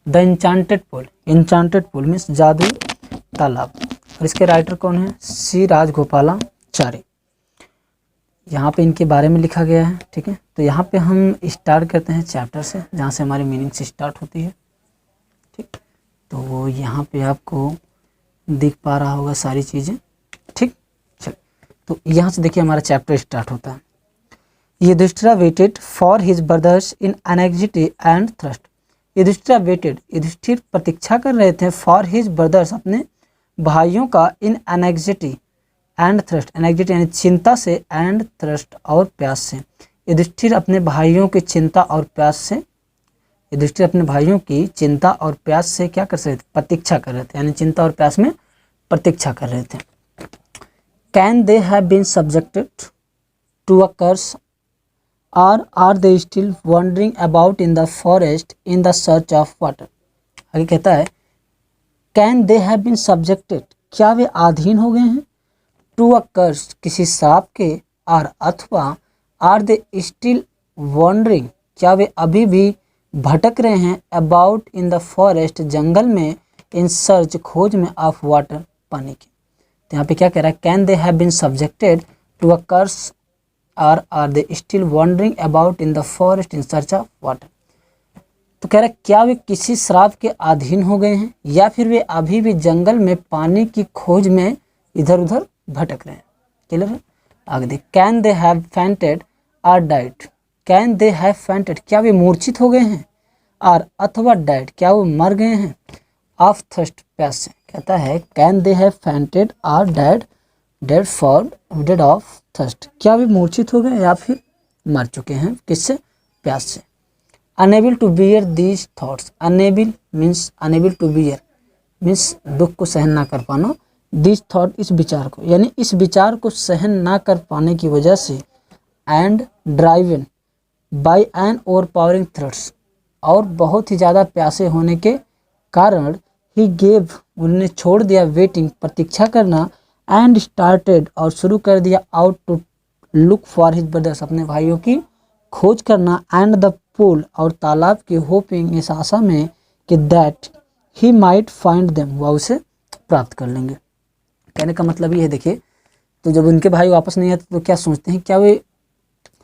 The enchanted pool means जादुई तालाब। और इसके राइटर कौन है? सी राजगोपालाचारी। यहाँ पे इनके बारे में लिखा गया है। ठीक है, तो यहाँ पे हम स्टार्ट करते हैं चैप्टर से, जहाँ से हमारी मीनिंग से स्टार्ट होती है। ठीक, तो वो यहाँ पे आपको दिख पा रहा होगा सारी चीज़ें। ठीक, चलिए, तो यहाँ से देखिए हमारा चैप्टर स्टार्ट होता है। Yudhishthira waited for his brothers in anxiety and thrust. Yudhishthira प्रतीक्षा कर रहे थे फॉर हिज ब्रदर्स, अपने भाइयों का, in anxiety and thrust, anxiety यानी चिंता से, एंड थ्रस्ट और प्यास से। युधिष्ठिर अपने भाइयों की चिंता और प्यास से, युधिष्ठिर अपने भाइयों की चिंता और प्यास से क्या कर रहे थे? प्रतीक्षा कर रहे थे, यानी चिंता और प्यास में प्रतीक्षा कर रहे थे। Can they have been subjected to a curse or are they still wandering about in the forest in the search of water. आगे कहता है can they have been subjected, क्या वे अधीन हो गए हैं, टू अ कर्स, किसी श्राप के, आर अथवा, आर दे स्टिल वॉन्डरिंग, क्या वे अभी भी भटक रहे हैं, अबाउट इन द फॉरेस्ट, जंगल में, इन सर्च, खोज में, ऑफ वाटर, पानी की। तो यहाँ पे क्या कह रहा है? Can they have been subjected to a curse or are they still wandering about in the forest in search of water. तो कह रहा है क्या वे किसी श्राप के अधीन हो गए हैं, या फिर वे अभी भी जंगल में पानी की खोज में इधर उधर भटक रहे हैं। क्लियर है? आगे देख, can they have fainted or died, can they have fainted, क्या वे मूर्छित हो गए हैं, और अथवा डाइड, क्या वो मर गए हैं, ऑफ थर्स्ट, प्यास से। कहता है can they have fainted or died, dead of thirst, क्या वे मूर्छित हो गए या फिर मर चुके हैं, किससे? प्यास से। Unable to bear these thoughts, unable means unable to bear means दुख को सहन ना कर पाना, दिस थॉट, इस विचार को, यानी इस विचार को सहन ना कर पाने की वजह से, and driven by an overpowering thrust, और बहुत ही ज़्यादा प्यासे होने के कारण, ही गेव, उन्होंने छोड़ दिया, वेटिंग, प्रतीक्षा करना, एंड स्टार्टेड, और शुरू कर दिया, out to look for his brothers, अपने भाइयों की खोज करना, एंड द पूल, और तालाब की, होपिंग, इस आशा में कि that he might find them, वह उसे प्राप्त कर लेंगे। कहने का मतलब ये है, देखिए, तो जब उनके भाई वापस नहीं आते तो क्या सोचते हैं, क्या वे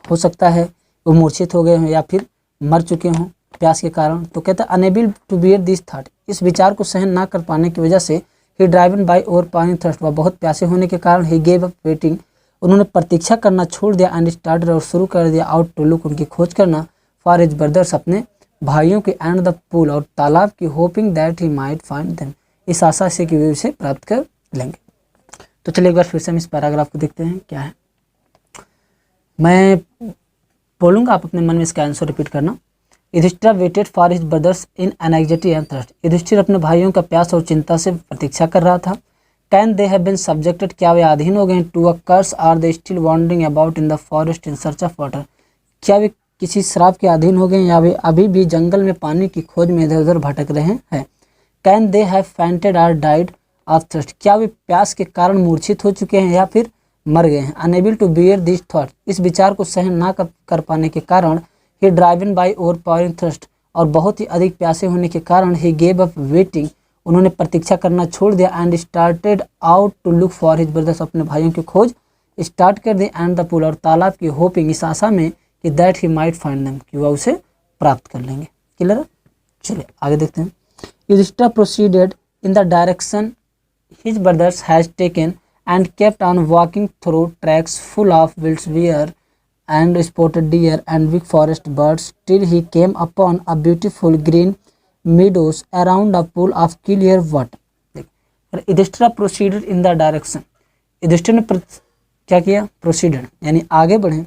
हो सकता है वो मूर्छित हो गए हों या फिर मर चुके हों प्यास के कारण। तो कहता है unable to bear this thought, इस विचार को सहन ना कर पाने की वजह से, ही ड्राइवन बाय ओवर पानी थ्रस्ट, वह बहुत प्यासे होने के कारण, ही गेव अप वेटिंग, उन्होंने प्रतीक्षा करना छोड़ दिया, एंड स्टार्टेड, और शुरू कर दिया, आउट टू लुक, उनकी खोज करना, फॉर हिज ब्रदर्स, अपने भाइयों के, एंड द पूल, और तालाब की, hoping that he might find them, इस आशा से कि वे उसे प्राप्त कर लेंगे। तो चलिए एक बार फिर से हम इस पैराग्राफ को देखते हैं क्या है। मैं बोलूँगा, आप अपने मन में इसका आंसर रिपीट करना। Yudhishthir waited for his brothers in anxiety and thrust, Yudhishthir अपने भाइयों का प्यास और चिंता से प्रतीक्षा कर रहा था। Can they have been subjected, क्या वे अधीन हो गए, to a curse, are they still wandering about in the forest in search of water, क्या वे किसी श्राप के अधीन हो गए, या वे अभी भी जंगल में पानी की खोज में इधर उधर भटक रहे हैं। Can they have fainted or died of thirst, क्या वे प्यास के कारण मूर्छित हो चुके हैं या फिर मर गए हैं। Unable to bear this thought, इस विचार को सहन ना कर पाने के कारण, he driven by overpowering thirst, और बहुत ही अधिक प्यासे होने के कारण, ही गेव अप वेटिंग, उन्होंने प्रतीक्षा करना छोड़ दिया, and started out to look for his brothers, अपने भाइयों की खोज स्टार्ट कर दी, एंड द पूल, और तालाब की, होपिंग, इस आशा में कि that he might find them, कि वह उसे प्राप्त कर लेंगे। क्लियर? चलिए आगे देखते हैं। Yudhishthir proceeded in the direction his brothers has taken and kept on walking through tracks full of wild bear and spotted deer and big forest birds till he came upon a beautiful green meadows around a pool of clear water. Yudhishthir proceeded in the direction, Yudhishthir ने क्या किया? proceeded यानी आगे बढ़े,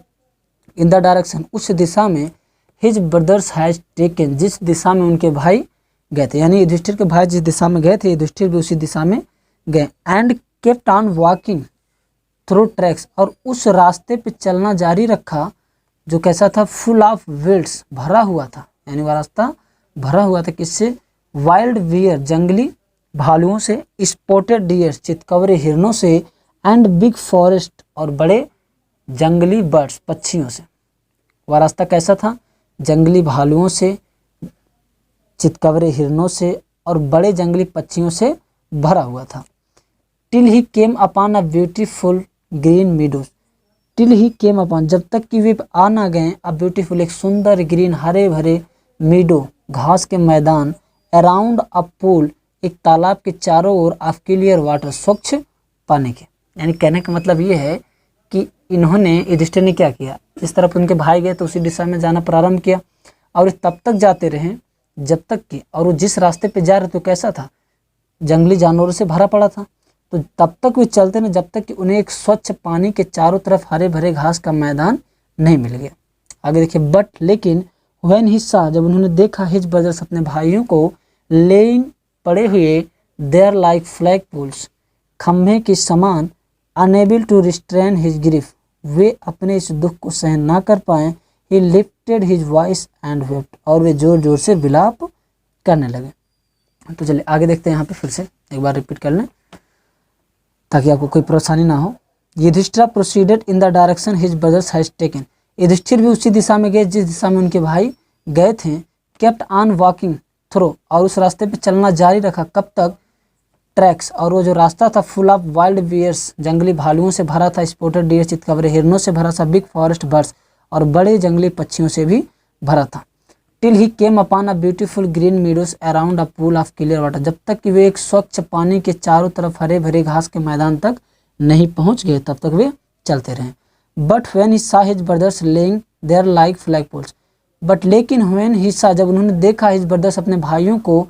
in the direction, उस दिशा में, his brothers has taken, जिस दिशा में उनके भाई गए थे, यानी युधिष्ठिर के भाई जिस दिशा में गए थे युधिष्ठिर भी उसी दिशा में गए। And kept on walking through tracks, और उस रास्ते पे चलना जारी रखा जो कैसा था? फुल ऑफ विल्ड्स, भरा हुआ था, यानी वह रास्ता भरा हुआ था किससे? वाइल्ड बियर, जंगली भालुओं से, स्पॉटेड डियर, चितकबरे हिरणों से, एंड बिग फॉरेस्ट, और बड़े जंगली बर्ड्स, पक्षियों से। वह रास्ता कैसा था? जंगली भालुओं से, चितकबरे हिरणों से और बड़े जंगली पक्षियों से भरा हुआ था। Till he came upon a beautiful green meadows, till he came upon, जब तक कि वे आ ना गए, अ ब्यूटीफुल, एक सुंदर ग्रीन हरे भरे, मीडो, घास के मैदान, अराउंड अ पूल, एक तालाब के चारों ओर, ऑफ क्लियर वाटर, स्वच्छ पानी के। यानी कहने का मतलब ये है कि इन्होंने, युधिष्ठिर ने क्या किया, इस तरफ उनके भाई गए तो उसी दिशा में जाना प्रारंभ किया और तब तक जाते रहे जब तक कि, और वो जिस रास्ते पे जा रहे थे कैसा था, जंगली जानवरों से भरा पड़ा था, तो तब तक वे चलते ना जब तक कि उन्हें एक स्वच्छ पानी के चारों तरफ हरे भरे घास का मैदान नहीं मिल गया। आगे देखिए, बट लेकिन, व्हेन ही सा, जब उन्होंने देखा, हिज ब्रदर्स, अपने भाइयों को, लेइंग, पड़े हुए, देयर लाइक फ्लैग पोल्स, खम्भे के समान, unable to restrain his grief, वे अपने इस दुख को सहन ना कर पाए, he lifted his voice and wept, और वे जोर जोर से विलाप करने लगे। तो चलिए आगे देखते हैं, यहाँ पे फिर से एक बार रिपीट कर लें ताकि आपको कोई परेशानी ना हो। Yudhishthir proceeded in the direction his brothers has taken, Yudhishthir भी उसी दिशा में गए जिस दिशा में उनके भाई गए थे। केप्ट ऑन वॉकिंग थ्रो, और उस रास्ते पे चलना जारी रखा, कब तक, ट्रैक्स, और वो जो रास्ता था, फुल ऑफ वाइल्ड बियर्स, जंगली भालुओं से भरा था, स्पॉटेड डियर, चितकबरे हिरणों से भरा था, बिग फॉरेस्ट बर्ड्स, और बड़े जंगली पक्षियों से भी भरा था। Till he came upon a beautiful green meadows around a pool of clear water, जब तक कि वे एक स्वच्छ पानी के चारों तरफ हरे भरे घास के मैदान तक नहीं पहुंच गए, तब तक वे चलते रहे। But when he saw his brothers lying there like flag poles, but लेकिन व्हेन ही सा, जब उन्होंने देखा, हिज ब्रदर्स, अपने भाइयों को,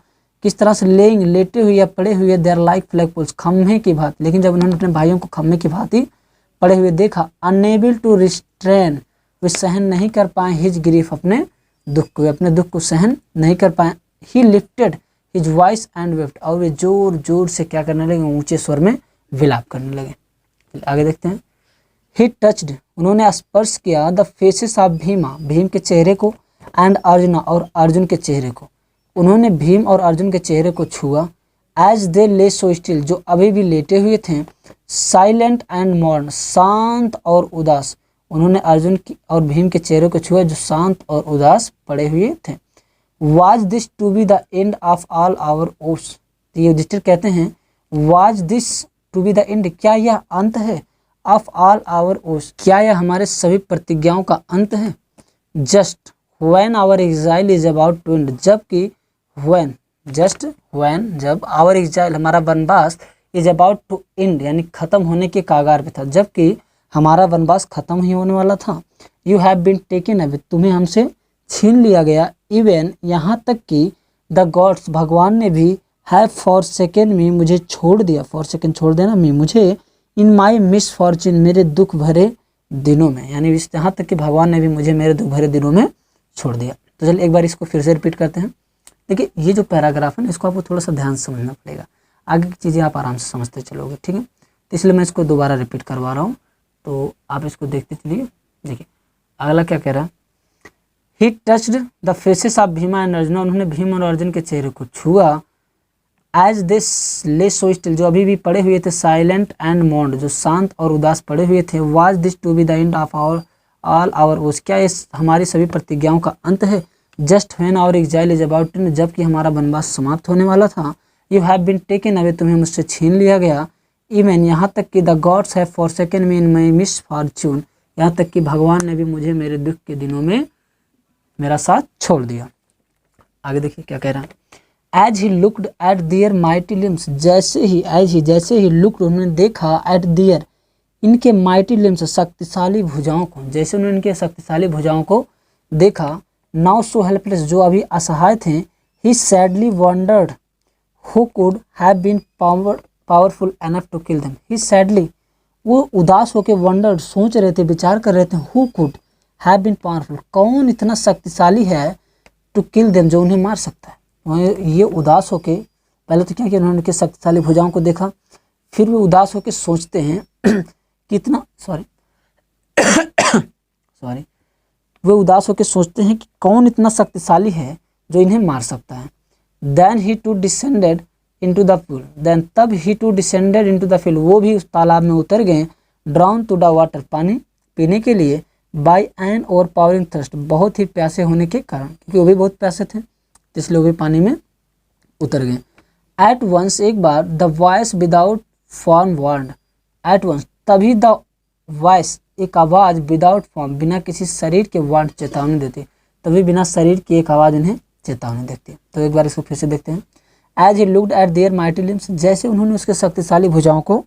किस तरह से, लेइंग, लेटे हुए या पड़े हुए, देयर लाइक फ्लैग पोल्स, खम्भे की भांति, लेकिन जब उन्होंने अपने भाइयों को खम्भे की भांति पड़े हुए देखा, अनएबल टू रिस्ट्रेन, वे सहन नहीं कर पाए, हिज ग्रीफ, अपने दुख को, अपने दुख को सहन नहीं कर पाए, he lifted his voice and wept, और वे जोर जोर से क्या करने लगे, ऊंचे स्वर में विलाप करने लगे। आगे देखते हैं, ही टच्ड, उन्होंने स्पर्श किया, the faces of Bhima, Bhim के चेहरे को, एंड अर्जुन, और अर्जुन के चेहरे को, उन्होंने भीम और अर्जुन के चेहरे को छुआ, एज दे ले सो स्टिल, जो अभी भी लेटे हुए थे, साइलेंट एंड मॉर्न, शांत और उदास, उन्होंने अर्जुन की और भीम के चेहरे को छुआ जो शांत और उदास पड़े हुए थे। Was this to be the end of all our oaths, Yudhishthir कहते हैं, was this to be the end, क्या यह अंत है, ऑफ ऑल आवर ओप्स, क्या यह हमारे सभी प्रतिज्ञाओं का अंत है। Just when our exile is about to end, जबकि व्हेन, जस्ट व्हेन, जब, आवर एग्जाइल, हमारा वनवास, इज अबाउट टू एंड, यानी खत्म होने के कागार पे था, जबकि हमारा वनवास खत्म ही होने वाला था। You have been taken away, तुम्हें हमसे छीन लिया गया, इवन, यहाँ तक कि, द गॉड्स, भगवान ने भी, हैव फॉर सेकेंड मी, मुझे छोड़ दिया, फॉर सेकेंड छोड़ देना, मी, मुझे, इन माई मिसफॉर्चून, मेरे दुख भरे दिनों में, यानी यहाँ तक कि भगवान ने भी मुझे मेरे दुख भरे दिनों में छोड़ दिया। तो चलिए एक बार इसको फिर से रिपीट करते हैं। देखिए ये जो पैराग्राफ है ना, इसको आपको थोड़ा सा ध्यान से समझना पड़ेगा, आगे की चीज़ें आप आराम से समझते चलोगे, ठीक है। तो इसलिए मैं इसको दोबारा रिपीट करवा रहा हूँ, तो आप इसको देखते चलिए। देखिए अगला क्या कह रहा है, ही touched the faces of Bhima and Arjun, उन्होंने भीम और अर्जुन के चेहरे को छुआ, एज दिस ले सो स्टिल, जो अभी भी पड़े हुए थे, साइलेंट एंड मॉन्ड, जो शांत और उदास पड़े हुए थे, was this to be the end of our all our oaths, क्या इस हमारी सभी प्रतिज्ञाओं का अंत है। Just when our exile is about to, जबकि हमारा वनवास समाप्त होने वाला था। You have been taken away, तुम्हें मुझसे छीन लिया गया, इवन, यहाँ तक कि, the gods have forsaken me in my misfortune, यहाँ तक कि भगवान ने भी मुझे मेरे दुख के दिनों में मेरा साथ छोड़ दिया। आगे देखिए क्या कह रहा है, as he looked at their mighty limbs, जैसे ही लुक्ड, उन्होंने देखा, एट दियर, इनके माइटी लिम्स, शक्तिशाली भुजाओं को, जैसे उन्होंने इनके शक्तिशाली भुजाओं को देखा, नाउ सो हेल्पलेस, जो अभी असहाय थे, he sadly wondered who could have been powerful enough to kill them, he sadly, वो उदास होकर वंडर्ड, सोच रहे थे, विचार कर रहे थे, who could have been powerful, कौन इतना शक्तिशाली है, टू किल देम, जो उन्हें मार सकता है। ये उदास होके, पहले तो क्या किया, उन्होंने उनके शक्तिशाली भुजाओं को देखा, फिर वो उदास होकर सोचते हैं कितना सॉरी वे उदास होकर सोचते हैं कि कौन इतना शक्तिशाली है जो इन्हें मार सकता है। Then he too descended into the pool, then तब he too descended into the pool, वो भी उस तालाब में उतर गए, ड्राउन टू द वाटर, पानी पीने के लिए, by an overpowering thirst, बहुत ही प्यासे होने के कारण, क्योंकि वो भी बहुत प्यासे थे, तो इसलिए वो भी पानी में उतर गए। एट वंस, एक बार, the voice without form warn, at once, तभी द वॉइस, एक आवाज़, विदाउट फॉर्म, बिना किसी शरीर के वार्न, चेतावनी देती, तभी बिना शरीर की एक आवाज़ इन्हें चेतावनी देती है। तो एक बार इसको फिर से देखते हैं। As he looked at their mighty limbs, जैसे उन्होंने उसके शक्तिशाली भुजाओं को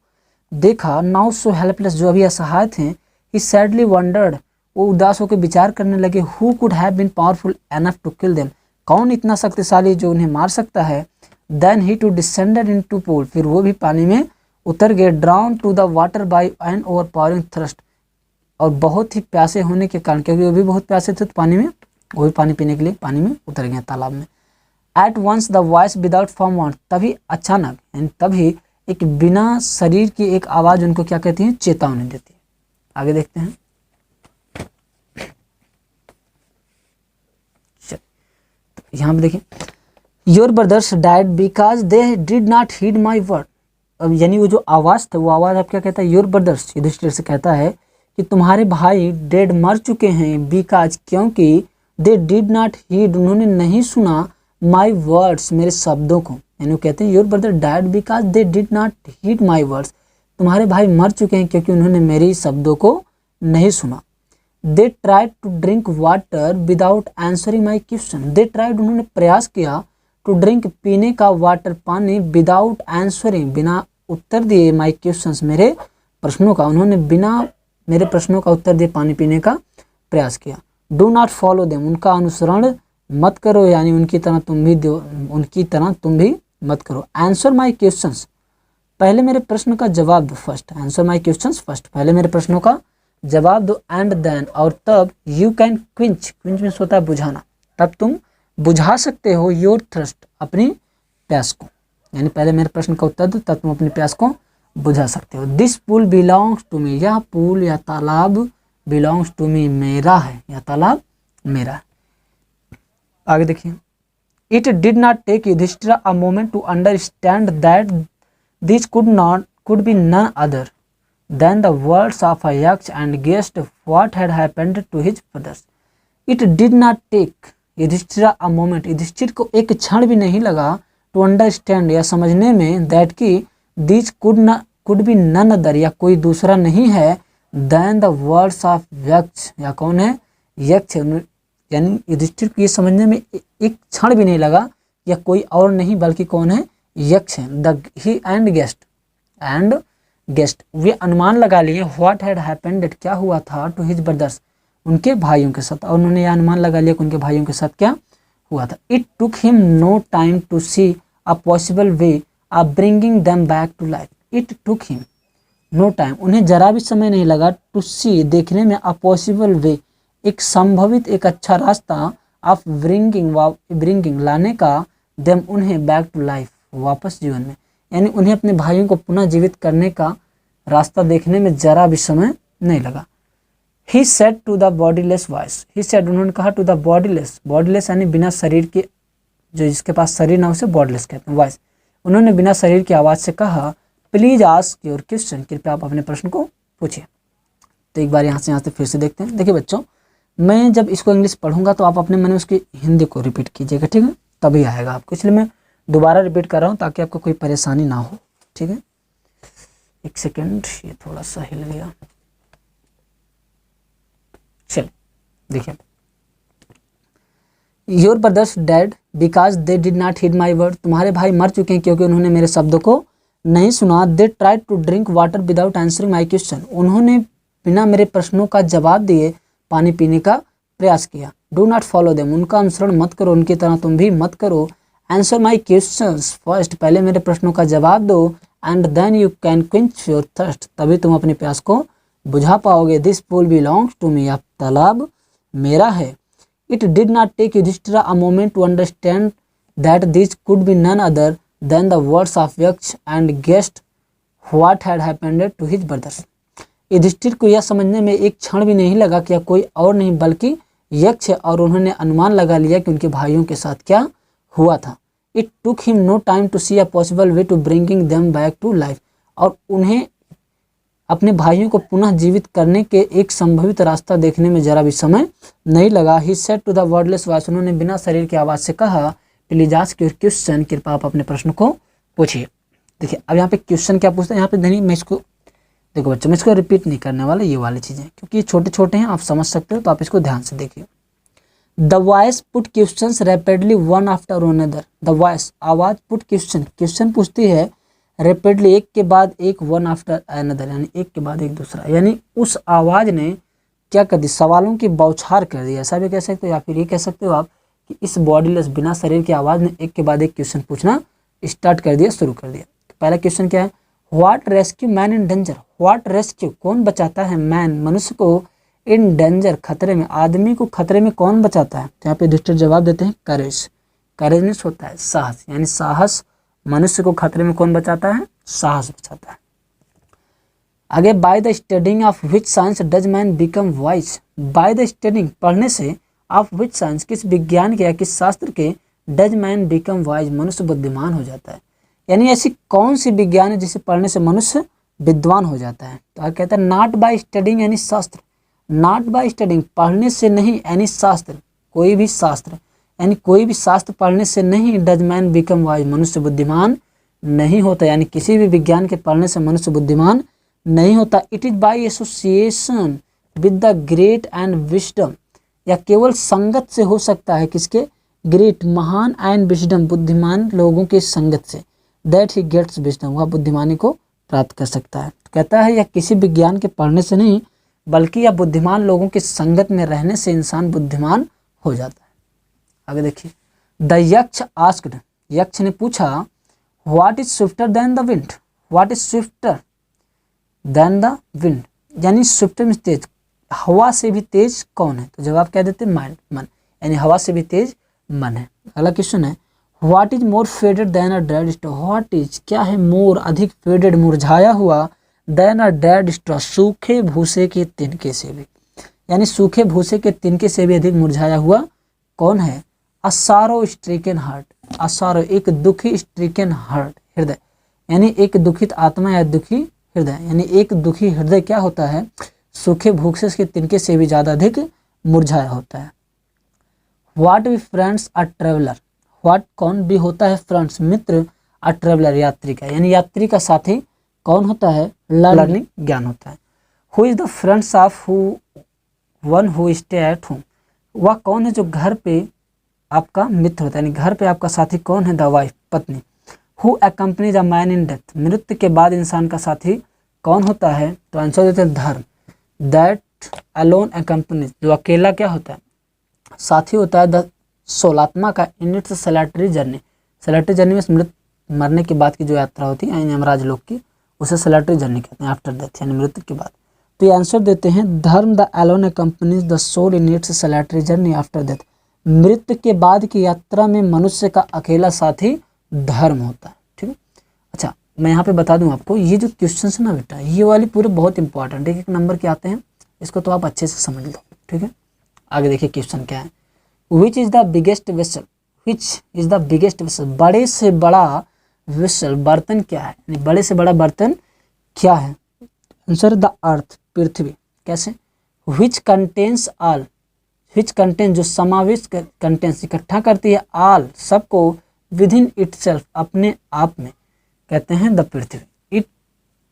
देखा, नाउ सो हेल्पलेस, जो अभी असहाय थे, ही सैडली वंडर्ड, वो उदास होकर विचार करने लगे, who could have been powerful enough to kill them, कौन इतना शक्तिशाली जो उन्हें मार सकता है। Then he too descended into pool, फिर वो भी पानी में उतर गए, drawn to the water by an overpowering thrust, और बहुत ही प्यासे होने के कारण, क्योंकि वो भी बहुत प्यासे थे तो पानी में, वो भी पानी पीने के लिए पानी में उतर गए, तालाब में। At once the voice without form warn, तभी अचानक, यानी तभी एक बिना शरीर की एक आवाज़ उनको क्या कहती है, चेतावनी देती है। आगे देखते हैं। तो यहाँ पे देखिए, your brothers died because they did not heed my word, अब यानी वो जो आवाज़ था, वो आवाज़ अब क्या कहता है, योर ब्रदर्स, युधिष्ठिर से कहता है कि तुम्हारे भाई डेड मर चुके हैं, बिकॉज, क्योंकि, दे डिड नॉट हीड, उन्होंने नहीं सुना, माई वर्ड्स, मेरे शब्दों को, यानी वो कहते हैं your brother died because they did not heed my words, तुम्हारे भाई मर चुके हैं क्योंकि उन्होंने मेरे शब्दों को नहीं सुना। They tried to drink water without answering my question, they tried, उन्होंने प्रयास किया, टू ड्रिंक, पीने का, वाटर, पानी, विदाउट आंसरिंग, बिना उत्तर दिए, माई क्वेश्चंस, मेरे प्रश्नों का, उन्होंने बिना मेरे प्रश्नों का उत्तर दिए पानी पीने का प्रयास किया। डू नॉट फॉलो देम, उनका अनुसरण मत करो, यानी उनकी तरह तुम भी मत करो। आंसर माई क्वेश्चंस, पहले मेरे प्रश्न का जवाब दो, first, answer my questions first, पहले मेरे प्रश्नों का जवाब दो, एंड देन, और तब, यू कैन क्विंच, क्विंच में होता है बुझाना, तब तुम बुझा सकते हो, योर थर्स्ट, अपनी प्यास को, यानी पहले मेरे प्रश्न का उत्तर दो तब तुम अपनी प्यास को बुझा सकते हो। This pool belongs to me, यह पूल या तालाब, बिलोंग्स टू मी, मेरा है, यह तालाब मेरा है। आगे देखिए, it did not take Yudhishthira a moment to understand that this could be none other than the words of a yaksha and guessed what had happened to his brothers. It did not take Yudhishthira a moment, Yudhishthira को एक क्षण भी नहीं लगा, to understand, या समझने में, that की, this could be none other, या कोई दूसरा नहीं है, देन द वर्ड्स ऑफ यक्ष, या कौन है, यक्ष, यानी युधिष्ठिर को ये समझने में एक क्षण भी नहीं लगा, या कोई और नहीं बल्कि कौन है, यक्ष है। द ही एंड गेस्ट, वे अनुमान लगा लिए, व्हाट हैड हैपेंड, क्या हुआ था, टू हिज ब्रदर्स, उनके भाइयों के साथ, और उन्होंने यह अनुमान लगा लिया कि उनके भाइयों के साथ क्या हुआ था। It took him no time to see a possible way of bringing them back to life, it took him no time, उन्हें जरा भी समय नहीं लगा, टू सी, देखने में, अ पॉसिबल वे, एक संभवित, एक अच्छा रास्ता, ऑफ ब्रिंगिंग, लाने का, देम, उन्हें, बैक टू लाइफ, वापस जीवन में, यानी उन्हें अपने भाइयों को पुनः जीवित करने का रास्ता देखने में जरा भी समय नहीं लगा। He said to the bodiless voice, he said, उन्होंने कहा, टू द बॉडीलेस, बॉडीलेस यानी बिना शरीर के, जो जिसके पास शरीर ना उसे बॉडीलेस कहते हैं, वॉइस, उन्होंने बिना शरीर की आवाज़ से कहा, प्लीज आस्क योर क्वेश्चन, कृपया आप अपने प्रश्न को पूछिए। तो एक बार यहाँ से फिर से देखते हैं। देखिए बच्चों, मैं जब इसको इंग्लिश पढ़ूंगा तो आप अपने मन में उसकी हिंदी को रिपीट कीजिएगा, ठीक है, तभी आएगा आपको, इसलिए मैं दोबारा रिपीट कर रहा हूँ ताकि आपको कोई परेशानी ना हो, ठीक है। एक सेकेंड, ये थोड़ा सा हिल गया, चलिए देखिए, your brothers dead because they did not heed my word, तुम्हारे भाई मर चुके हैं क्योंकि उन्होंने मेरे शब्दों को नहीं सुना। They tried to drink water without answering my question, उन्होंने बिना मेरे प्रश्नों का जवाब दिए पानी पीने का प्रयास किया। डू नॉट फॉलो देम, उनका अनुसरण मत करो, उनकी तरह तुम भी मत करो। आंसर माई क्वेश्चंस फर्स्ट, पहले मेरे प्रश्नों का जवाब दो, and then you can quench your thirst, तभी तुम अपनी प्यास को बुझा पाओगे। This pool belongs to me, अब तालाब मेरा है। It did not take Yudhishthira a moment to understand that this could be none other than the words of yaksha and guessed what had happened to his brothers. Yudhishthira को यह समझने में एक क्षण भी नहीं लगा कि यह कोई और नहीं बल्कि यक्ष है, और उन्होंने अनुमान लगा लिया कि उनके भाइयों के साथ क्या हुआ था। It took him no time to see a possible way to bringing them back to life, और उन्हें अपने भाइयों को पुनः जीवित करने के एक संभवित रास्ता देखने में जरा भी समय नहीं लगा। He said to the wordless voice, उन्होंने बिना शरीर की आवाज़ से कहा, प्लीज आस्क योर क्वेश्चन, कृपया आप अपने प्रश्न को पूछिए। देखिए अब यहाँ पे क्वेश्चन क्या पूछते हैं, यहाँ पे नहीं, मैं इसको देखो बच्चों, मैं इसको रिपीट नहीं करने वाला ये वाली चीज़ें, क्योंकि ये छोटे छोटे हैं, आप समझ सकते हो, तो आप इसको ध्यान से देखिए। The voice put questions rapidly one after another. The voice आवाज़ पुट क्वेश्चन पूछती है रैपिडली, एक के बाद एक, वन आफ्टर अनदर यानी एक के बाद एक दूसरा, यानी उस आवाज़ ने क्या कर दी, सवालों की बौछार कर दी, ऐसा भी कह सकते हो, या फिर ये कह सकते हो आप कि इस बॉडीलेस बिना शरीर की आवाज़ ने एक के बाद एक क्वेश्चन पूछना स्टार्ट कर दिया, शुरू कर दिया। तो पहला क्वेश्चन क्या है, what rescue man in danger. What rescue कौन बचाता है, मैन मनुष्य को, इन डेंजर खतरे में, आदमी को खतरे में कौन बचाता है। तो यहाँ पे युधिष्ठिर जवाब देते हैं करेज। करेजनेस होता है साहस, यानी साहस, मनुष्य को खतरे में कौन बचाता है, साहस बचाता है। आगे by the studying of which science does man become wise. By the studying पढ़ने से, ऑफ विच साइंस किस विज्ञान के या किस शास्त्र के, डज मैन बिकम वाइज मनुष्य बुद्धिमान हो जाता है, यानी ऐसी कौन सी विज्ञान है जिसे पढ़ने से मनुष्य विद्वान हो जाता है। तो आगे कहता है नॉट बाय स्टडिंग यानी शास्त्र, नॉट बाय स्टडिंग पढ़ने से नहीं, यानी शास्त्र, कोई भी शास्त्र, यानी कोई भी शास्त्र पढ़ने से नहीं, डज मैन बिकम वाइज मनुष्य बुद्धिमान नहीं होता, यानी किसी भी विज्ञान के पढ़ने से मनुष्य बुद्धिमान नहीं होता। It is by association with the great and wisdom, या केवल संगत से हो सकता है, किसके, ग्रेट महान एंड विजडम बुद्धिमान लोगों के संगत से, दैट ही गेट्स विजडम वह बुद्धिमानी को प्राप्त कर सकता है। तो कहता है या किसी विज्ञान के पढ़ने से नहीं, बल्कि या बुद्धिमान लोगों की संगत में रहने से इंसान बुद्धिमान हो जाता है। आगे देखिए, द यक्ष आस्क्ड, यक्ष ने पूछा, what is swifter than the wind. What is swifter than the wind, यानी स्विफ्टर में तेज, हवा से भी तेज कौन है। तो जवाब क्या देते, मन, यानी हवा से भी तेज मन है। अगला क्वेश्चन है, what is more faded than a dead straw. What is क्या है, मोर अधिक, फेडेड मुरझाया हुआ, देन अ डेड स्ट्रॉ सूखे भूसे के तिनके से भी, यानी सूखे भूसे के तिनके से भी अधिक मुरझाया हुआ कौन है, अ सारो स्ट्रिकन हार्ट। अ सारो एक दुखी, स्ट्रिकन हार्ट हृदय, यानी एक दुखित आत्मा या दुखी हृदय, यानी एक दुखी हृदय क्या होता है, सूखे भूसे के तिनके से भी ज़्यादा अधिक मुरझाया होता है। What we friends a traveller. What कौन भी होता है, फ्रेंड्स मित्र, अ ट्रेवलर यात्री का, यानी यात्री का साथी कौन होता है, लर्निंग ज्ञान होता है। Who is the friends of one who stay at home. वह कौन है जो घर पे आपका मित्र होता है, यानी घर पे आपका साथी कौन है, द वाइफ पत्नी। Who accompanies a man in death, मृत्यु के बाद इंसान का साथी कौन होता है। तो आंसर देते हैं धर्म। दैट अलोन अकम्पनीज, जो अकेला क्या होता है, साथी होता है, द सोलात्मा का, इन इट्स सैलेटरी जर्नी। सैलेटरी जर्नी में मरने के बाद की जो यात्रा होती है यमराज लोग की, उसे सैलेटरी जर्नी कहते हैं, आफ्टर डेथ यानी मृत्यु के बाद। तो ये आंसर देते हैं dharma, the alone accompanies the soul in its solitary journey after death. मृत्यु के बाद की यात्रा में मनुष्य का अकेला साथी धर्म होता है। ठीक है, अच्छा मैं यहाँ पे बता दूं आपको, ये जो क्वेश्चन है ना बेटा, ये वाले पूरे बहुत इंपॉर्टेंट, एक नंबर के आते हैं, इसको तो आप अच्छे से समझ लो। ठीक है, आगे देखिए क्वेश्चन क्या है, which is the biggest vessel. Which is the biggest vessel, बड़े से बड़ा वेसल, बर्तन क्या है, यानी बड़े से बड़ा बर्तन क्या है। आंसर द अर्थ, पृथ्वी। कैसे, which contains all, which contain जो समावेश कंटेन्स इकट्ठा करती है, ऑल सबको, विद इन इटसेल्फ अपने आप में, कहते हैं the Prithvi. It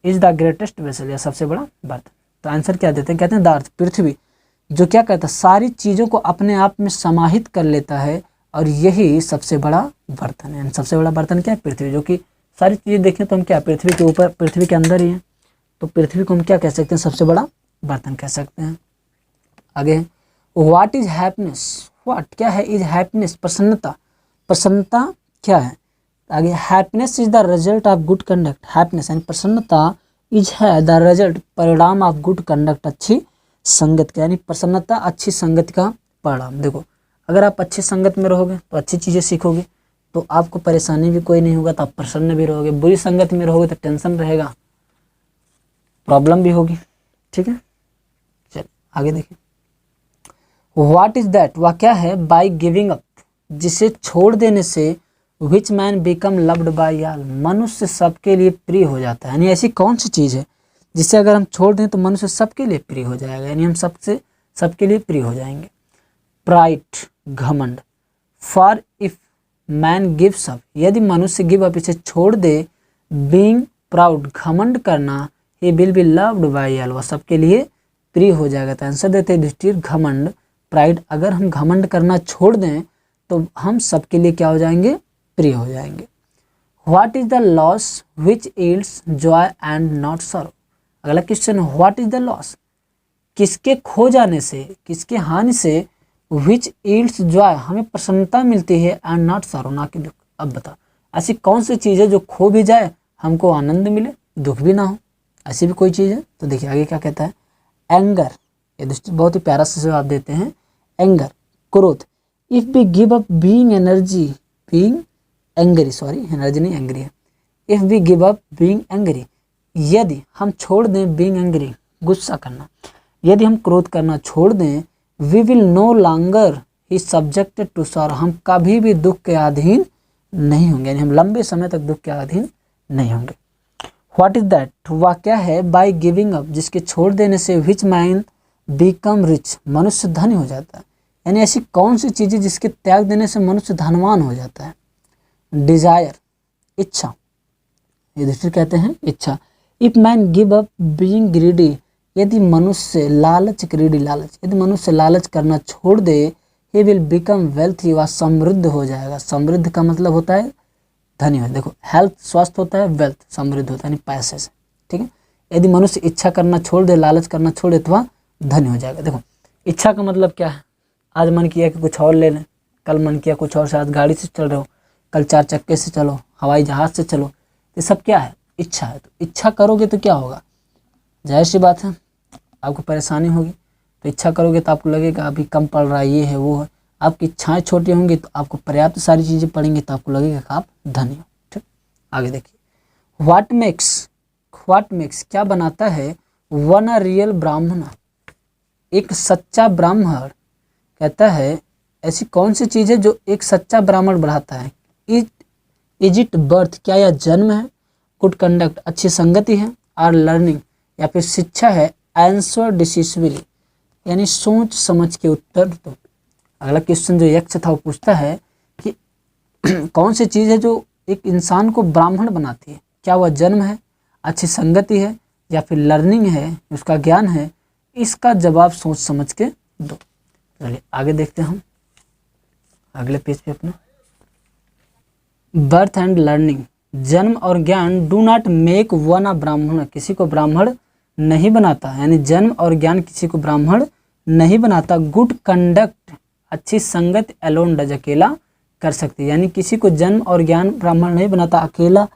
is the greatest vessel, या सबसे बड़ा बर्तन। तो आंसर क्या देते हैं, कहते हैं द अर्थ, पृथ्वी, जो क्या कहता है, सारी चीज़ों को अपने आप में समाहित कर लेता है, और यही सबसे बड़ा बर्तन है। सबसे बड़ा बर्तन क्या है, पृथ्वी, जो कि सारी चीज़ें देखें तो हम क्या, पृथ्वी के ऊपर, पृथ्वी के अंदर ही हैं, तो पृथ्वी को हम क्या कह सकते हैं, सबसे बड़ा बर्तन कह सकते हैं। आगे, व्हाट इज हैप्पीनेस। व्हाट क्या है, इज हैप्पीनेस, प्रसन्नता। प्रसन्नता क्या है, आगे happiness is the result of good conduct. Happiness यानी प्रसन्नता इज है द रिजल्ट, परिणाम ऑफ गुड कंडक्ट, अच्छी संगत का, यानी प्रसन्नता अच्छी संगत का परिणाम। देखो अगर आप अच्छी संगत में रहोगे तो अच्छी चीज़ें सीखोगे, तो आपको परेशानी भी कोई नहीं होगा, तो आप प्रसन्न भी रहोगे। बुरी संगत में रहोगे तो टेंशन रहेगा, प्रॉब्लम भी होगी। ठीक है, चलिए आगे देखिए, व्हाट इज दैट, वह क्या है, बाय गिविंग अप, जिसे छोड़ देने से, which man become loved by all, मनुष्य सबके लिए प्रिय हो जाता है। यानी ऐसी कौन सी चीज़ है जिसे अगर हम छोड़ दें तो मनुष्य सबके लिए प्रिय हो जाएगा, यानी हम सबके लिए प्रिय हो जाएंगे। प्राइड, घमंड, for if man gives up, यदि मनुष्य गिव अप इसे छोड़ दे, बीइंग प्राउड घमंड करना, he will be loved by all, वह सबके लिए प्रिय हो जाएगा। तो आंसर देते हैं घमंड, प्राइड। अगर हम घमंड करना छोड़ दें तो हम सबके लिए क्या हो जाएंगे, प्रिय हो जाएंगे। What is the loss which yields joy and not sorrow. अगला question, what is the loss, किसके खो जाने से, किसके हानि से, विच यील्ड्स जॉय हमें प्रसन्नता मिलती है, एंड नॉट सॉरो ना कि दुख। अब बता ऐसी कौन सी चीज़ है जो खो भी जाए हमको आनंद मिले, दुख भी ना हो, ऐसी भी कोई चीज़ है। तो देखिए आगे क्या कहता है, एंगर, ये बहुत ही प्यारा से जवाब देते हैं, एंगर क्रोध। If we give up being energy, being angry, sorry energy नहीं एंग्री है, if we give up being angry, यदि हम छोड़ दें बीइंग एंग्री गुस्सा करना, यदि हम क्रोध करना छोड़ दें, we will no longer be subjected to sorrow, हम कभी भी दुख के अधीन नहीं होंगे, यानी हम लंबे समय तक दुख के अधीन नहीं होंगे। व्हाट इज दैट, वह क्या है, बाय गिविंग अप, जिसके छोड़ देने से, विच मैन बिकम रिच, मनुष्य धनी हो जाता है, यानी ऐसी कौन सी चीज़ें जिसके त्याग देने से मनुष्य धनवान हो जाता है। डिजायर इच्छा, युधिष्ठिर कहते हैं इच्छा। If man give up being greedy, यदि मनुष्य लालच, ग्रीडी लालच, यदि मनुष्य लालच करना छोड़ दे, ही विल बिकम वेल्थी, वह समृद्ध हो जाएगा। समृद्ध का मतलब होता है धनी हो। देखो हेल्थ स्वस्थ होता है, वेल्थ समृद्ध होता है यानी पैसे से, ठीक है। यदि मनुष्य इच्छा करना छोड़ दे, लालच करना छोड़ दे तो वह धनी हो जाएगा। देखो इच्छा का मतलब क्या है, आज मन किया कि कुछ और ले लें, कल मन किया कुछ और से, आज गाड़ी से चल रहे हो, कल 4 चक्के से चलो, हवाई जहाज से चलो, ये सब क्या है, इच्छा है। तो इच्छा करोगे तो क्या होगा, जाहिर सी बात है आपको परेशानी होगी। तो इच्छा करोगे तो आपको लगेगा अभी कम पड़ रहा है, ये है वो है। आपकी इच्छाएं छोटी होंगी तो आपको पर्याप्त सारी चीज़ें पड़ेंगी तो आपको लगेगा कि आप धनी हो। ठीक, आगे देखिए, व्हाट मेक्स क्या बनाता है, वन अ रियल ब्राह्मण, एक सच्चा ब्राह्मण। कहता है ऐसी कौन सी चीज़ है जो एक सच्चा ब्राह्मण बढ़ाता है। इज इट बर्थ, क्या यह जन्म है, गुड कंडक्ट अच्छी संगति है, आर लर्निंग या फिर शिक्षा है, आंसर डिसिसिवली यानी सोच समझ के उत्तर दो। अगला क्वेश्चन जो यक्ष था वो पूछता है कि कौन सी चीज़ है जो एक इंसान को ब्राह्मण बनाती है, क्या वह जन्म है, अच्छी संगति है या फिर लर्निंग है, उसका ज्ञान है। इसका जवाब सोच समझ के दो। चलिए आगे देखते हैं हम अगले पेज पे अपना, बर्थ एंड लर्निंग, जन्म और ज्ञान डू नॉट मेक वन अ ब्राह्मण, किसी को ब्राह्मण नहीं बनाता, यानी जन्म और ज्ञान किसी को ब्राह्मण नहीं बनाता। गुड कंडक्ट अच्छी संगत एलोन डज, अकेला कर सकती है, यानी किसी को जन्म और ज्ञान ब्राह्मण नहीं बनाता, अकेला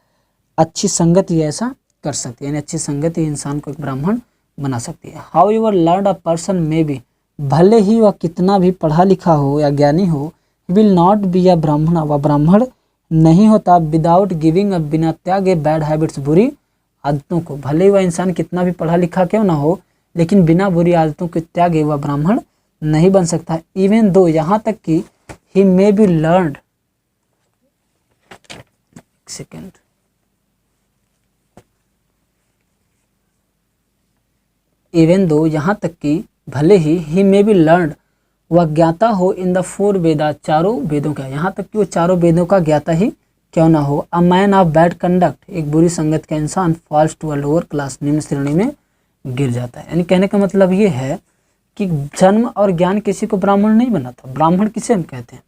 अच्छी संगत ही ऐसा कर सकती है, यानी अच्छी संगत ही इंसान को एक ब्राह्मण बना सकती है। How ever learn a person may be, भले ही वह कितना भी पढ़ा लिखा हो या ज्ञानी हो, विल नॉट बी अ ब्राह्मण, वह ब्राह्मण नहीं होता। विदाउट गिविंग अप, बिना त्यागे बैड हैबिट्स बुरी आदतों को, भले ही वह इंसान कितना भी पढ़ा लिखा क्यों ना हो, लेकिन बिना बुरी आदतों के त्यागे वह ब्राह्मण नहीं बन सकता। इवन दो, यहाँ तक कि he may be learned, second, even दो यहाँ तक कि भले ही मे बी लर्नड वह ज्ञाता हो इन द 4 वेदा, चारों वेदों का, यहाँ तक कि वो चारों वेदों का ज्ञाता ही क्यों ना हो। A man of bad conduct, एक बुरी संगत का इंसान, falls to a lower class, निम्न श्रेणी में गिर जाता है। यानी कहने का मतलब ये है कि जन्म और ज्ञान किसी को ब्राह्मण नहीं बनाता। ब्राह्मण किसे हम कहते हैं,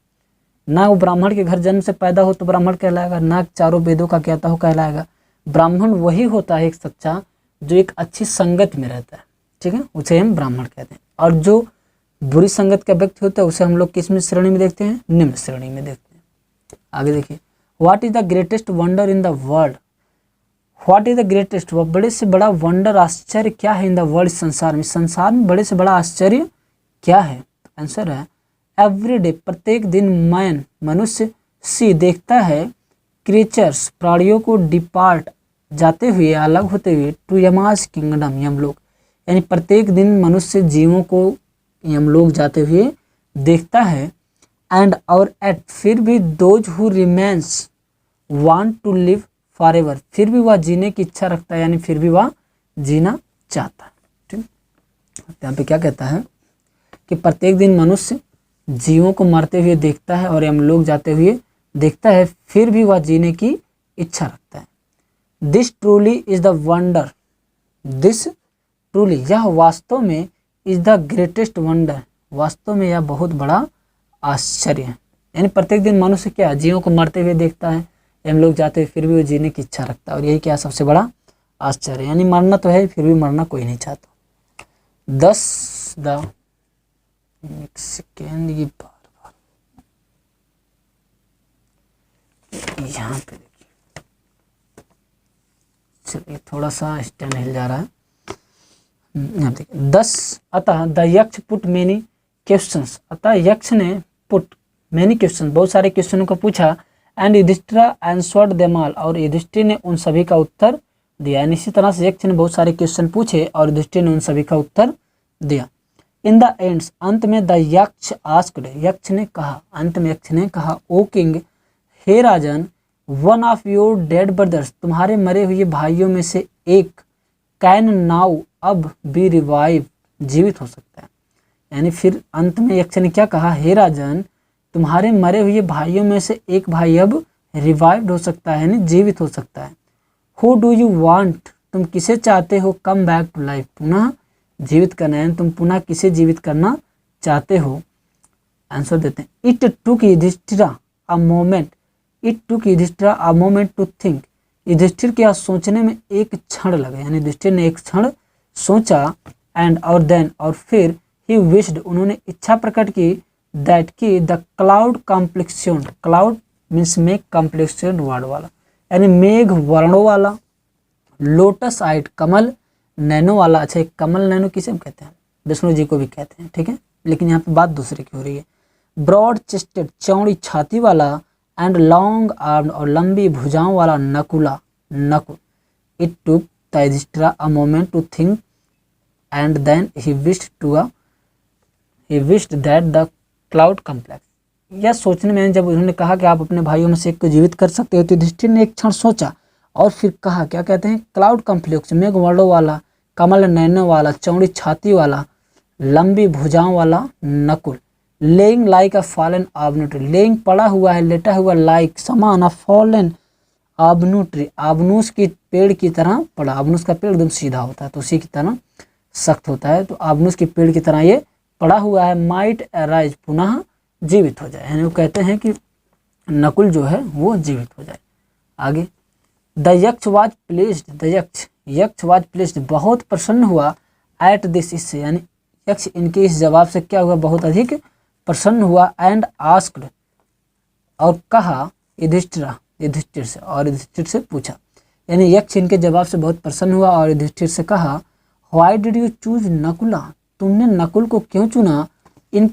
ना वो ब्राह्मण के घर जन्म से पैदा हो तो ब्राह्मण कहलाएगा, ना चारों वेदों का ज्ञाता हो कहलाएगा। ब्राह्मण वही होता है एक सच्चा जो एक अच्छी संगत में रहता है, ठीक है, उसे हम ब्राह्मण कहते हैं। और जो बुरी संगत का व्यक्ति होता है उसे हम लोग किस में श्रेणी में देखते हैं, निम्न श्रेणी में देखते हैं। आगे देखिए, what is the greatest wonder in the world, what is the greatest, वह बड़े से बड़ा वंडर आश्चर्य क्या है, इन द वर्ल्ड, संसार में, संसार में बड़े से बड़ा आश्चर्य क्या है। आंसर है एवरी डे, प्रत्येक दिन, मैन मनुष्य, सी देखता है, क्रिएचर्स प्राणियों को, डिपार्ट जाते हुए, अलग होते हुए, टू यमास किंगडम, यमलोक, यानी प्रत्येक दिन मनुष्य जीवों को यमलोक जाते हुए देखता है। एंड और एट, फिर भी those who remains want to live forever, फिर भी वह जीने की इच्छा रखता है, यानी फिर भी वह जीना चाहता है। ठीक, यहाँ पे क्या कहता है कि प्रत्येक दिन मनुष्य जीवों को मरते हुए देखता है और यमलोक जाते हुए देखता है फिर भी वह जीने की इच्छा रखता है। This truly is the wonder, this truly यह वास्तव में इज द ग्रेटेस्ट वंडर, वास्तव में यह बहुत बड़ा आश्चर्य है। यानी प्रत्येक दिन मनुष्य क्या जीवों को मरते हुए देखता है, हम लोग जाते हुए फिर भी वो जीने की इच्छा रखता है, और यही क्या सबसे बड़ा आश्चर्य। यानी मरना तो है फिर भी मरना कोई नहीं चाहता। 10 द सेकेंड ये बार यहाँ पे देखिए, चलिए थोड़ा सा स्टैंड हिल जा रहा है। यहाँ देखिए 10 अतः द यक्ष पुट मेनी क्वेश्चंस, अतः यक्ष ने पुट मेनी क्वेश्चन बहुत सारे क्वेश्चनों को पूछा, and Yudhishthira answered them all, और युधिष्ठिर ने उन सभी का उत्तर दिया। इसी तरह से यक्ष ने बहुत सारे क्वेश्चन पूछे और युधिष्ठिर ने उन सभी का उत्तर दिया। इन द एंड्स अंत में द यक्ष आस्क्ड, यक्ष ने कहा, अंत में यक्ष ने कहा, ओ किंग हे राजन, one of your dead brothers, तुम्हारे मरे हुए भाइयों में से एक, कैन नाउ अब बी रिवाइव, जीवित हो सकता है। यानी फिर अंत में यक्ष ने क्या कहा, हे राजन तुम्हारे मरे हुए भाइयों में से एक भाई अब रिवाइव्ड हो सकता है, यानी जीवित हो सकता है। हु डू यू वांट, तुम किसे चाहते हो, कम बैक टू लाइफ, पुनः जीवित करना है, तुम पुनः किसे जीवित करना चाहते हो। आंसर देते हैं, it took Yudhishthira a moment, it took Yudhishthira a moment to think, Yudhishthira के सोचने में एक क्षण लगा, यानी युधिष्ठिर ने एक क्षण सोचा, एंड और देन और फिर ही विश्ड, उन्होंने इच्छा प्रकट की, दैट की the cloud complexion, cloud means मेघ, कॉम्प्लेक्शन वर्ड वाला, यानी मेघ वर्णों वाला, लोटस आइट कमल नैनो वाला। अच्छा कमल नैनो किसे हम कहते हैं, विष्णु जी को भी कहते हैं, ठीक है, लेकिन यहाँ पे बात दूसरे की हो रही है। ब्रॉड चेस्टेड चौड़ी छाती वाला, एंड लॉन्ग आर्म और लंबी भुजाओं वाला Nakula, Nakul. It took the Yudhishthira a moment to think and then he wished that the cloud complex, यह सोचने में जब उन्होंने कहा कि आप अपने भाइयों में से एक को जीवित कर सकते हो, तो युधिष्ठिर ने एक क्षण सोचा और फिर कहा, क्या कहते हैं, क्लाउड कॉम्प्लेक्स, मेघ वर्णों वाला, कमल नैनो वाला, चौड़ी छाती वाला, लंबी भुजाओं वाला Nakul, lying like a fallen आबनू ट्री, लेइंग पड़ा हुआ है, लेटा हुआ, लाइक समान, अ फॉलन आबनू ट्री, आबनूस की पेड़ की तरह पड़ा, आबनूस का पेड़ एकदम सीधा होता है तो उसी की तरह सख्त होता है, तो आबनूस की पेड़ की तरह ये पड़ा हुआ है, माइट अराइज, पुनः जीवित हो जाए, यानी वो कहते हैं कि नकुल जो है वो जीवित हो जाए। आगे द यक्ष वाज प्लेस्ड, द यक्ष वाज प्लेस्ड, बहुत प्रसन्न हुआ, एट दिस, इससे, यानी यक्ष इनके इस जवाब से क्या हुआ, बहुत अधिक प्रसन्न हुआ, एंड आस्क्ड, और कहा, युधिष्ठिर से, और युधिष्ठिर से पूछा, यानी यक्ष इनके जवाब से बहुत प्रसन्न हुआ और युधिष्ठिर से कहा, why did you choose Nakula, तुमने नकुल को क्यों चुना, इन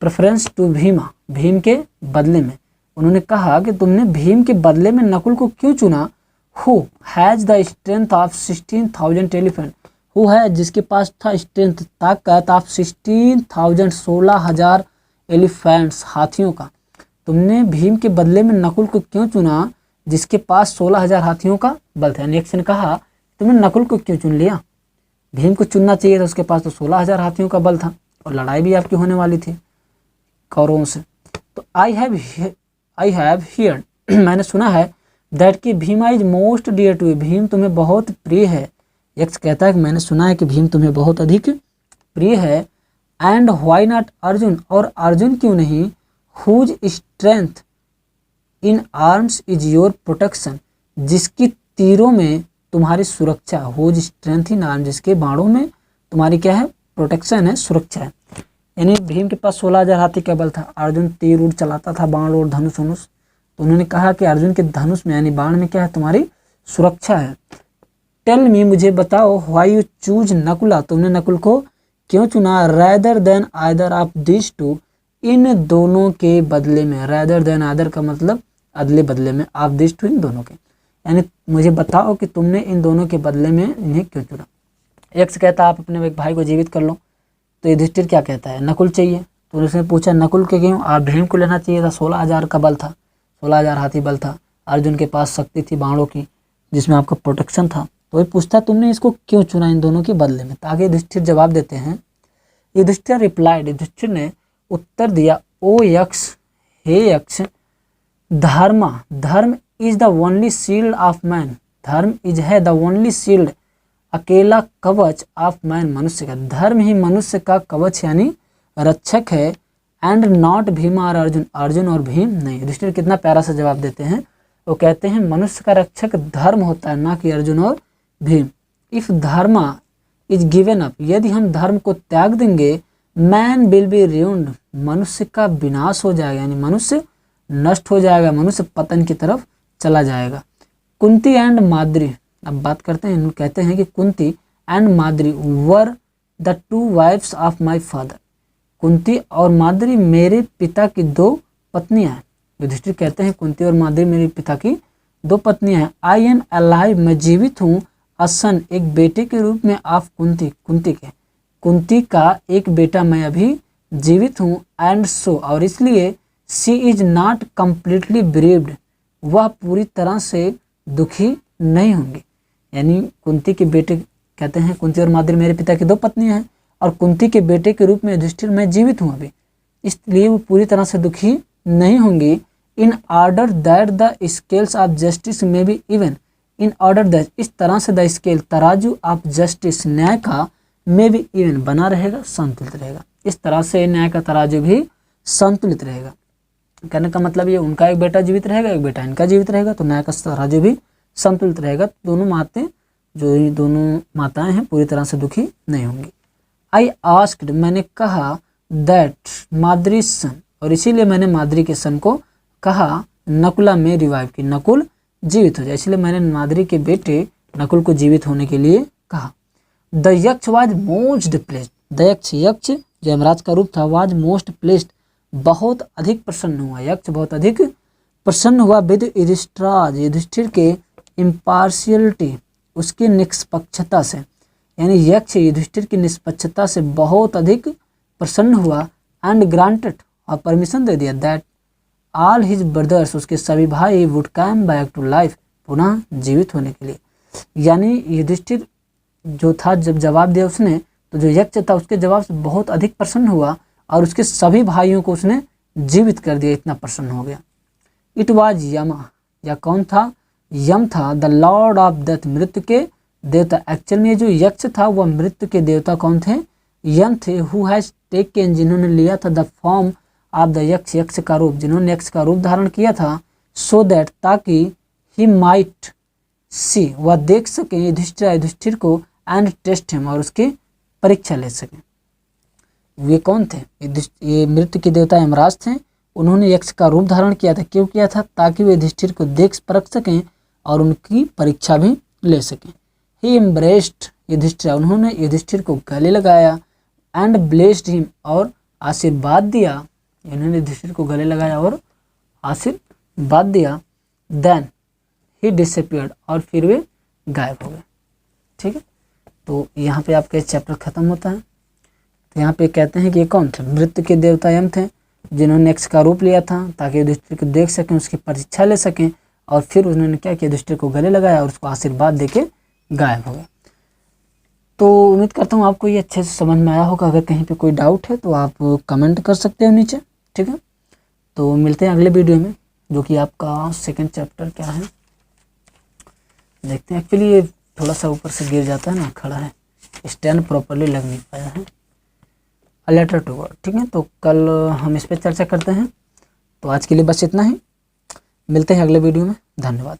प्रेफरेंस टू भीमा, भीम के बदले में, उन्होंने कहा कि तुमने भीम के बदले में नकुल को क्यों चुना। Who has the strength of 16,000 elephant, who है जिसके पास था स्ट्रेंथ, ताकत ऑफ 16,000 16,000 एलिफेंट्स, हाथियों का, तुमने भीम के बदले में नकुल को क्यों चुना जिसके पास 16,000 हाथियों का बल था। यक्ष ने कहा तुमने नकुल को क्यों चुन लिया, भीम को चुनना चाहिए था, उसके पास तो 16,000 हाथियों का बल था और लड़ाई भी आपकी होने वाली थी कौरवों से। तो आई हैव हियर्ड, मैंने सुना है, दैट कि Bhima is most dear to you, Bhim तुम्हें बहुत प्रिय है। यक्ष कहता है कि मैंने सुना है कि भीम तुम्हें बहुत अधिक प्रिय है। एंड व्हाई नॉट अर्जुन, और अर्जुन क्यों नहीं, whose strength in arms is your protection, जिसकी तीरों में तुम्हारी सुरक्षा, हुज स्ट्रेंथ इन आर्म, जिसके बाणों में तुम्हारी क्या है, प्रोटेक्शन है, सुरक्षा है। यानी भीम के पास 16,000 हाथी का बल था, अर्जुन तीर उड़ चलाता था, बाण और धनुष वनुष, तो उन्होंने कहा कि अर्जुन के धनुष में यानी बाण में क्या है, तुम्हारी सुरक्षा है। टेल मी, मुझे बताओ, व्हाई यू चूज नकुला, तुमने नकुल को क्यों चुना, rather than either of this two, इन दोनों के बदले में, रैदर देन आइदर का मतलब अदले बदले में, ऑफ दिस टू इन दोनों के, यानी मुझे बताओ कि तुमने इन दोनों के बदले में इन्हें क्यों चुना। यक्ष कहता आप अपने एक भाई को जीवित कर लो, तो युधिष्ठिर क्या कहता है, नकुल चाहिए, तो उसने पूछा नकुल के क्यों, आप भीम को लेना चाहिए था, 16,000 का बल था, 16,000 हाथी बल था, अर्जुन के पास शक्ति थी बाणों की जिसमें आपका प्रोटेक्शन था, तो ये पूछता तुमने इसको क्यों चुना इन दोनों के बदले में। ताकि युधिष्ठिर जवाब देते हैं, युधिष्ठिर रिप्लाइड, युधिष्ठिर ने उत्तर दिया, ओ यक्ष हे यक्ष, धर्म is the only shield of man, धर्म इज है द ओनली शील्ड, अकेला कवच ऑफ मैन, मनुष्य का, धर्म ही मनुष्य का कवच यानी रक्षक है, एंड नॉट भीम और अर्जुन, अर्जुन और भीम नहीं। युधिष्ठिर कितना प्यारा सा जवाब देते हैं, वो कहते हैं मनुष्य का रक्षक धर्म होता है, ना कि अर्जुन और भीम। इफ धर्म इज गिवन अप, यदि हम धर्म को त्याग देंगे, मैन विल बी रूइंड, मनुष्य का विनाश हो जाएगा, यानी मनुष्य नष्ट हो जाएगा, मनुष्य पतन की तरफ चला जाएगा। कुंती एंड माद्री, अब बात करते हैं, कहते हैं कि Kunti and Madri were the two wives of my father, Kunti और माद्री मेरे पिता की दो पत्नियां हैं। युधिष्ठिर कहते हैं कुंती और माद्री मेरे पिता की दो पत्नियां हैं। आई एम अलाइव, मैं जीवित हूँ, असन एक बेटे के रूप में, ऑफ कुंती, कुंती का एक बेटा मैं अभी जीवित हूँ, एंड सो और इसलिए, शी इज नॉट कम्प्लीटली ब्रेव्ड, वह पूरी तरह से दुखी नहीं होंगी। यानी कुंती के बेटे कहते हैं, कुंती और माद्री मेरे पिता की दो पत्नियां हैं और कुंती के बेटे के रूप में युधिष्ठिर मैं जीवित हूँ अभी, इसलिए वो पूरी तरह से दुखी नहीं होंगी। In order that the scales of justice may be even, in order that, इस तरह से द स्केल, तराजू ऑफ जस्टिस, न्याय का, में भी इवन बना रहेगा, संतुलित रहेगा, इस तरह से न्याय का तराजू भी संतुलित रहेगा। कहने का मतलब ये, उनका एक बेटा जीवित रहेगा, एक बेटा इनका जीवित रहेगा, तो न्याय का तराजू भी संतुलित रहेगा, दोनों माताएं, जो ये दोनों माताएं हैं पूरी तरह से दुखी नहीं होंगी। आई आस्क्ड, मैंने कहा, दैट माद्री सन, और इसीलिए मैंने माद्री के सन को कहा, नकुला में रिवाइव की, नकुल जीवित हो जाए, इसलिए मैंने माद्री के बेटे नकुल को जीवित होने के लिए कहा। द यक्ष वाज मोस्ट प्लेस्ड, द यक्ष जो यमराज का रूप था, वाज मोस्ट प्लेस्ड, बहुत अधिक प्रसन्न हुआ, यक्ष बहुत अधिक प्रसन्न हुआ, विद युधिष्ठिराज, युधिष्ठिर के इम्पार्शियलिटी, उसकी निष्पक्षता से, यानी यक्ष युधिष्ठिर की निष्पक्षता से बहुत अधिक प्रसन्न हुआ, एंड ग्रांटेड, और परमिशन दे दिया, दैट ऑल हिज ब्रदर्स, उसके सभी भाई, would come back to life, पुनः जीवित होने के लिए। यानी युधिष्ठिर जो था, जब जवाब दिया उसने, तो जो यक्ष था उसके जवाब से बहुत अधिक प्रसन्न हुआ और उसके सभी भाइयों को उसने जीवित कर दिया, इतना प्रसन्न हो गया। इट वाज यमा, या कौन था, यम था, द लॉर्ड ऑफ डेथ, मृत्यु के देवता। एक्चुअल में जो यक्ष था वह मृत्यु के देवता कौन थे, यम थे, हु हैज टेकन, जिन्होंने लिया था, द फॉर्म ऑफ द यक्ष, यक्ष का रूप, जिन्होंने यक्ष का रूप धारण किया था, सो दैट, ताकि, ही माइट सी, वह देख सके युधिष्ठिर को, एंड टेस्ट हिम, और उसकी परीक्षा ले सके। वे कौन थे, ये मृत्यु के देवता यमराज थे, उन्होंने यक्ष का रूप धारण किया था, क्यों किया था, ताकि वे युधिष्ठिर को देख परख सकें और उनकी परीक्षा भी ले सकें। ही एम्ब्रेस्ड युधिष्ठिर, उन्होंने युधिष्ठिर को गले लगाया, एंड ब्लेस्ड हिम, और आशीर्वाद दिया, उन्होंने युधिष्ठिर को गले लगाया और आशीर्वाद दिया। देन ही डिसअपीयर्ड, और फिर वे गायब हो गए। ठीक है, तो यहाँ पे आपका चैप्टर खत्म होता है। तो यहाँ पे कहते हैं कि ये कौन थे, मृत्यु के देवता यम थे, जिन्होंने यक्ष का रूप लिया था ताकि युधिष्ठिर को देख सकें, उसकी परीक्षा ले सकें, और फिर उन्होंने क्या किया, युधिष्ठिर को गले लगाया और उसको आशीर्वाद देके गायब हो गए। तो उम्मीद करता हूँ आपको ये अच्छे से समझ में आया होगा। अगर कहीं पे कोई डाउट है तो आप कमेंट कर सकते हो नीचे। ठीक है, तो मिलते हैं अगले वीडियो में, जो कि आपका सेकंड चैप्टर क्या है देखते हैं। एक्चुअली ये थोड़ा सा ऊपर से गिर जाता है ना, खड़ा है, स्टैंड प्रॉपरली लग नहीं पाया है। A letter to God. ठीक है, तो कल हम इस पर चर्चा करते हैं। तो आज के लिए बस इतना ही, मिलते हैं अगले वीडियो में। धन्यवाद।